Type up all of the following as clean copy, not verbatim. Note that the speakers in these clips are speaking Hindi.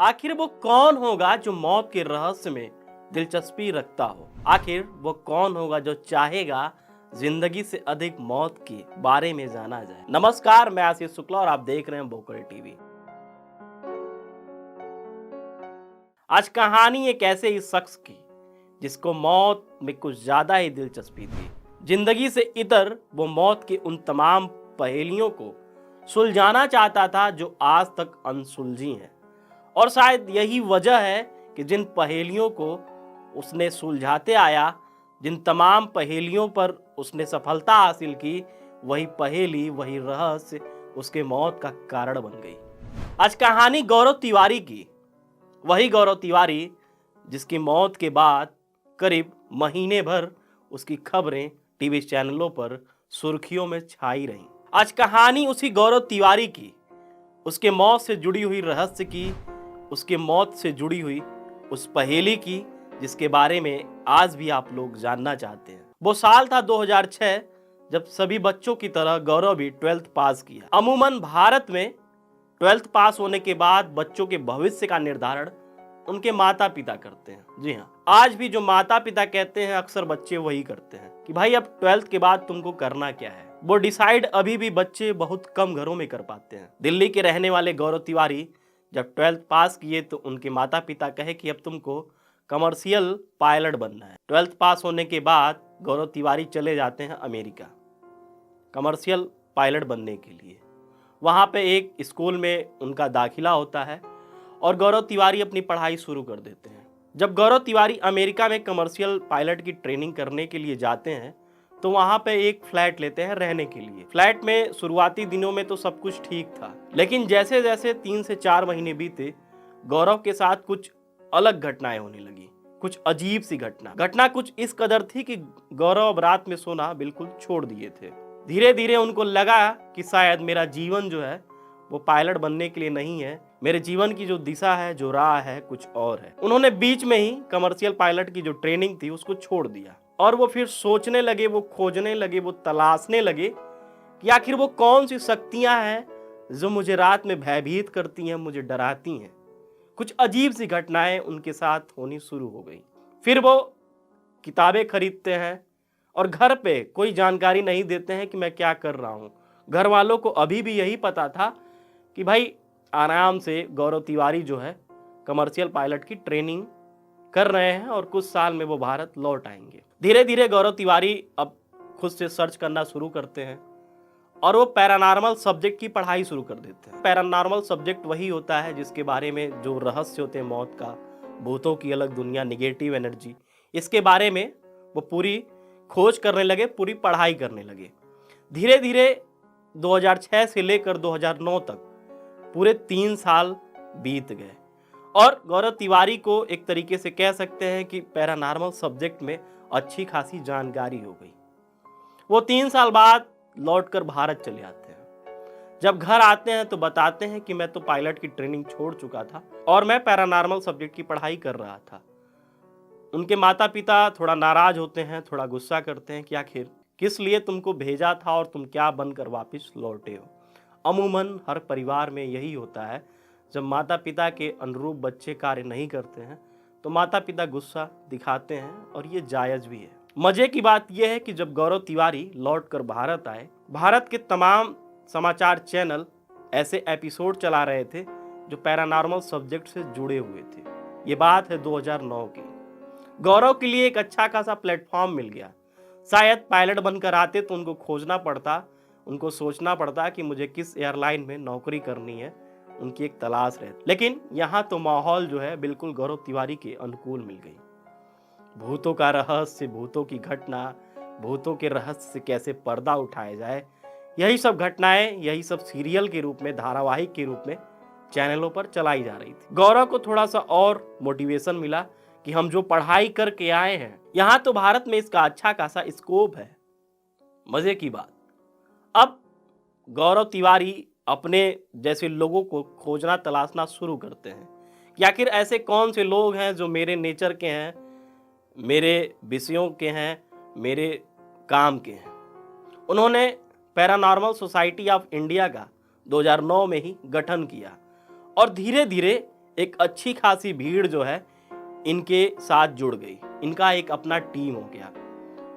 आखिर वो कौन होगा जो मौत के रहस्य में दिलचस्पी रखता हो? आखिर वो कौन होगा जो चाहेगा जिंदगी से अधिक मौत के बारे में जाना जाए? नमस्कार, मैं आशीष शुक्ला और आप देख रहे हैं बोकर टीवी। आज कहानी एक ऐसे ही शख्स की जिसको मौत में कुछ ज्यादा ही दिलचस्पी थी। जिंदगी से इतर वो मौत के उन तमाम पहेलियों को सुलझाना चाहता था जो आज तक अनसुलझी हैं। और शायद यही वजह है कि जिन पहेलियों को उसने सुलझाते आया, जिन तमाम पहेलियों पर उसने सफलता हासिल की, वही पहेली, वही रहस्य उसके मौत का कारण बन गई। आज कहानी गौरव तिवारी की, वही गौरव तिवारी जिसकी मौत के बाद करीब महीने भर उसकी खबरें टीवी चैनलों पर सुर्खियों में छाई रहीं। आज कहानी उसी गौरव तिवारी की, उसके मौत से जुड़ी हुई रहस्य की, उसके मौत से जुड़ी हुई उस पहेली की जिसके बारे में आज भी आप लोग जानना चाहते हैं। वो साल था 2006 जब सभी बच्चों की तरह गौरव भी 12th पास किया। अमूमन भारत में 12th पास होने के बाद बच्चों के भविष्य का निर्धारण उनके माता पिता करते हैं। जी हाँ, आज भी जो माता पिता कहते हैं अक्सर बच्चे वही करते हैं कि भाई अब 12th के बाद तुमको करना क्या है। वो डिसाइड अभी भी बच्चे बहुत कम घरों में कर पाते हैं। दिल्ली के रहने वाले गौरव तिवारी जब 12th पास किए तो उनके माता पिता कहे कि अब तुमको कमर्शियल पायलट बनना है। 12th पास होने के बाद गौरव तिवारी चले जाते हैं अमेरिका कमर्शियल पायलट बनने के लिए। वहाँ पे एक स्कूल में उनका दाखिला होता है और गौरव तिवारी अपनी पढ़ाई शुरू कर देते हैं। जब गौरव तिवारी अमेरिका में कमर्शियल पायलट की ट्रेनिंग करने के लिए जाते हैं तो वहाँ पे एक फ्लैट लेते हैं रहने के लिए। फ्लैट में शुरुआती दिनों में तो सब कुछ ठीक था, लेकिन जैसे जैसे 3 से 4 महीने बीते, गौरव के साथ कुछ अलग घटनाएं होने लगी। कुछ अजीब सी घटना कुछ इस कदर थी कि गौरव अब रात में सोना बिल्कुल छोड़ दिए थे। धीरे धीरे उनको लगा कि शायद मेरा जीवन जो है वो पायलट बनने के लिए नहीं है, मेरे जीवन की जो दिशा है, जो राह है, कुछ और है। उन्होंने बीच में ही कमर्शियल पायलट की जो ट्रेनिंग थी उसको छोड़ दिया और वो फिर सोचने लगे, वो खोजने लगे, वो तलाशने लगे कि आखिर वो कौन सी शक्तियां हैं जो मुझे रात में भयभीत करती हैं, मुझे डराती हैं। कुछ अजीब सी घटनाएं उनके साथ होनी शुरू हो गई। फिर वो किताबें खरीदते हैं और घर पे कोई जानकारी नहीं देते हैं कि मैं क्या कर रहा हूँ। घर वालों को अभी भी यही पता था कि भाई आराम से गौरव तिवारी जो है कमर्शियल पायलट की ट्रेनिंग कर रहे हैं और कुछ साल में वो भारत लौट आएंगे। धीरे धीरे गौरव तिवारी अब खुद से सर्च करना शुरू करते हैं और वो पैरानॉर्मल सब्जेक्ट की पढ़ाई शुरू कर देते हैं। पैरानॉर्मल सब्जेक्ट वही होता है जिसके बारे में जो रहस्य होते हैं मौत का, भूतों की अलग दुनिया, निगेटिव एनर्जी, इसके बारे में वो पूरी खोज करने लगे, पूरी पढ़ाई करने लगे। धीरे धीरे 2006 से लेकर 2009 तक पूरे 3 साल बीत गए और गौरव तिवारी को एक तरीके से कह सकते हैं कि पैरानॉर्मल सब्जेक्ट में अच्छी खासी जानकारी हो गई। वो 3 साल बाद लौटकर भारत चले आते हैं। जब घर आते हैं तो बताते हैं कि मैं तो पायलट की ट्रेनिंग छोड़ चुका था और मैं पैरानॉर्मल सब्जेक्ट की पढ़ाई कर रहा था। उनके माता पिता थोड़ा नाराज होते हैं, थोड़ा गुस्सा करते हैं कि आखिर किस लिए तुमको भेजा था और तुम क्या बनकर वापस लौटे हो। अमूमन हर परिवार में यही होता है, जब माता पिता के अनुरूप बच्चे कार्य नहीं करते हैं तो माता पिता गुस्सा दिखाते हैं और ये जायज़ भी है। मजे की बात यह है कि जब गौरव तिवारी लौटकर भारत आए, भारत के तमाम समाचार चैनल ऐसे एपिसोड चला रहे थे जो पैरानॉर्मल सब्जेक्ट से जुड़े हुए थे। ये बात है 2009 की। गौरव के लिए एक अच्छा खासा प्लेटफॉर्म मिल गया। शायद पायलट बनकर आते तो उनको खोजना पड़ता, उनको सोचना पड़ता कि मुझे किस एयरलाइन में नौकरी करनी है, उनकी एक तलाश रहती। लेकिन यहाँ तो माहौल जो है बिल्कुल गौरव तिवारी के अनुकूल मिल गई। भूतों का रहस्य, भूतों की घटना, भूतों के रहस्य से कैसे पर्दा उठाया जाए, यही सब घटनाएं, यही सब सीरियल के रूप में, धारावाहिक के रूप में चैनलों पर चलाई जा रही थी। गौरव को थोड़ा सा और मोटिवेशन मिला कि हम जो पढ़ाई करके आए हैं, यहाँ तो भारत में इसका अच्छा खासा स्कोप है। मजे की बात, अब गौरव तिवारी अपने जैसे लोगों को खोजना तलाशना शुरू करते हैं कि आखिर ऐसे कौन से लोग हैं जो मेरे नेचर के हैं, मेरे विषयों के हैं, मेरे काम के हैं। उन्होंने पैरानॉर्मल सोसाइटी ऑफ इंडिया का 2009 में ही गठन किया और धीरे धीरे एक अच्छी खासी भीड़ जो है इनके साथ जुड़ गई, इनका एक अपना टीम हो गया।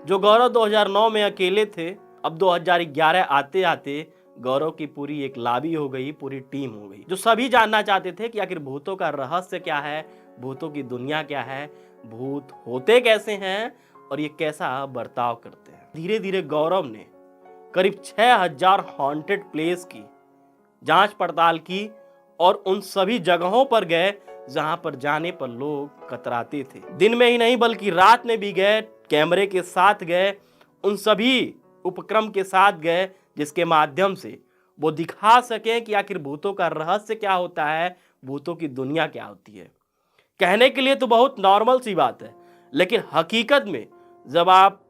जो गौरव 2009 में अकेले थे, अब 2011 आते आते गौरव की पूरी एक लाबी हो गई, पूरी टीम हो गई, जो सभी जानना चाहते थे कि आखिर भूतों का रहस्य क्या है, भूतों की दुनिया क्या है, भूत होते कैसे हैं और ये कैसा बर्ताव करते हैं। धीरे धीरे गौरव ने करीब 6000 हॉन्टेड प्लेस की जांच पड़ताल की और उन सभी जगहों पर गए जहां पर जाने पर लोग कतराते थे। दिन में ही नहीं बल्कि रात में भी गए, कैमरे के साथ गए, उन सभी उपक्रम के साथ गए जिसके माध्यम से वो दिखा सकें कि आखिर भूतों का रहस्य क्या होता है, भूतों की दुनिया क्या होती है। कहने के लिए तो बहुत नॉर्मल सी बात है, लेकिन हकीकत में जब आप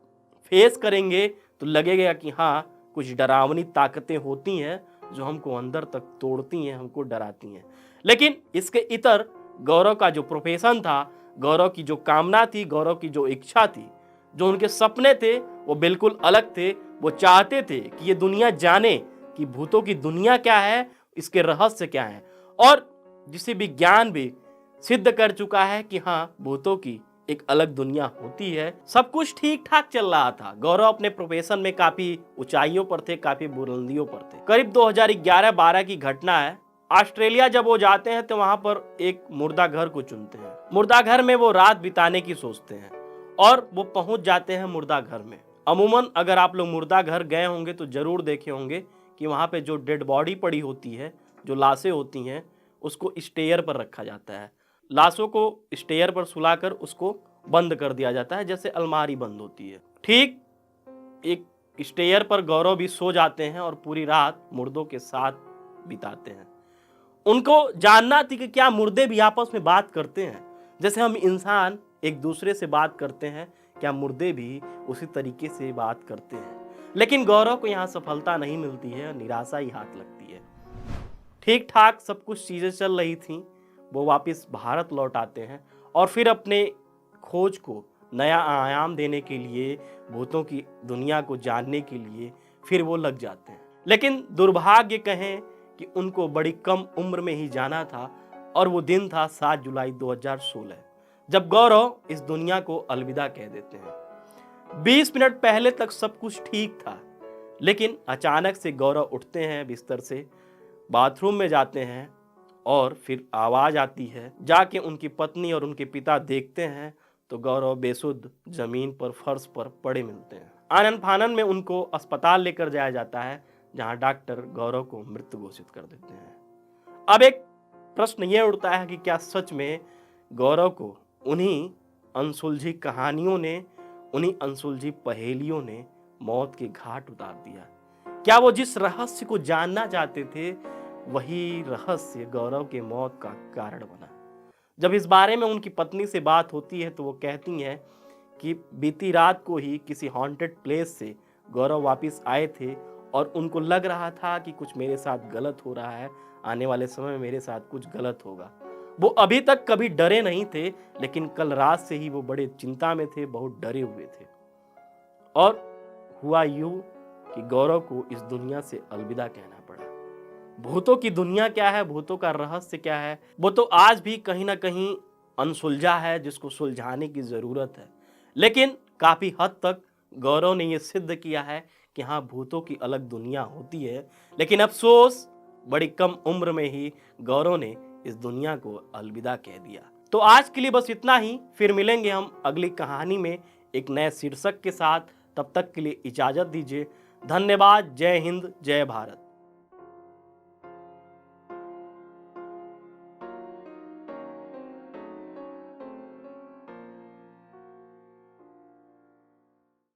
फेस करेंगे तो लगेगा कि हाँ, कुछ डरावनी ताकतें होती हैं जो हमको अंदर तक तोड़ती हैं, हमको डराती हैं। लेकिन इसके इतर गौरव का जो प्रोफेशन था, गौरव की जो कामना थी, गौरव की जो इच्छा थी, जो उनके सपने थे, वो बिल्कुल अलग थे। वो चाहते थे कि ये दुनिया जाने कि भूतों की दुनिया क्या है, इसके रहस्य क्या है, और जिसे विज्ञान भी सिद्ध कर चुका है कि हाँ, भूतों की एक अलग दुनिया होती है। सब कुछ ठीक ठाक चल रहा था। गौरव अपने प्रोफेशन में काफी ऊंचाइयों पर थे, काफी बुलंदियों पर थे। करीब 2011-12 की घटना है। ऑस्ट्रेलिया जब वो जाते हैं तो वहां पर एक मुर्दा घर को चुनते हैं। मुर्दा घर में वो रात बिताने की सोचते हैं और वो पहुंच जाते हैं मुर्दा घर में। अमूमन अगर आप लोग मुर्दा घर गए होंगे तो जरूर देखे होंगे कि वहां पे जो डेड बॉडी पड़ी होती है, जो लाशें होती हैं, उसको स्टेयर पर रखा जाता है। लाशों को स्टेयर पर सुलाकर उसको बंद कर दिया जाता है, जैसे अलमारी बंद होती है। ठीक एक स्टेयर पर गौरव भी सो जाते हैं और पूरी रात मुर्दों के साथ बिताते हैं। उनको जानना थी कि क्या मुर्दे भी आपस में बात करते हैं, जैसे हम इंसान एक दूसरे से बात करते हैं, क्या मुर्दे भी उसी तरीके से बात करते हैं। लेकिन गौरव को यहाँ सफलता नहीं मिलती है, निराशा ही हाथ लगती है। ठीक ठाक सब कुछ चीजें चल रही थी। वो वापस भारत लौट आते हैं और फिर अपने खोज को नया आयाम देने के लिए, भूतों की दुनिया को जानने के लिए फिर वो लग जाते हैं। लेकिन दुर्भाग्य कहें कि उनको बड़ी कम उम्र में ही जाना था, और वो दिन था 7 जुलाई 2016, जब गौरव इस दुनिया को अलविदा कह देते हैं। 20 मिनट पहले तक सब कुछ ठीक था, लेकिन अचानक से गौरव उठते हैं बिस्तर से, बाथरूम में जाते हैं और फिर आवाज आती है। जाके उनकी पत्नी और उनके पिता देखते हैं तो गौरव बेसुध जमीन पर, फर्श पर पड़े मिलते हैं। आनन फानन में उनको अस्पताल लेकर जाया जाता है, जहां डॉक्टर गौरव को मृत घोषित कर देते हैं। अब एक प्रश्न यह उठता है कि क्या सच में गौरव को उन्हीं अनसुलझी कहानियों ने, उन्हीं अनसुलझी पहेलियों ने मौत के घाट उतार दिया? क्या वो जिस रहस्य को जानना चाहते थे वही रहस्य गौरव के मौत का कारण बना? जब इस बारे में उनकी पत्नी से बात होती है तो वो कहती हैं कि बीती रात को ही किसी हॉन्टेड प्लेस से गौरव वापस आए थे और उनको लग रहा था कि कुछ मेरे साथ गलत हो रहा है, आने वाले समय में मेरे साथ कुछ गलत होगा। वो अभी तक कभी डरे नहीं थे, लेकिन कल रात से ही वो बड़े चिंता में थे, बहुत डरे हुए थे। और हुआ यूं कि गौरव को इस दुनिया से अलविदा कहना पड़ा। भूतों की दुनिया क्या है, भूतों का रहस्य क्या है, वो तो आज भी कहीं ना कहीं अनसुलझा है, जिसको सुलझाने की जरूरत है। लेकिन काफी हद तक गौरव ने यह सिद्ध किया है कि हाँ, भूतों की अलग दुनिया होती है। लेकिन अफसोस, बड़ी कम उम्र में ही गौरव ने इस दुनिया को अलविदा कह दिया। तो आज के लिए बस इतना ही। फिर मिलेंगे हम अगली कहानी में एक नए शीर्षक के साथ। तब तक के लिए इजाजत दीजिए। धन्यवाद। जय हिंद, जय भारत।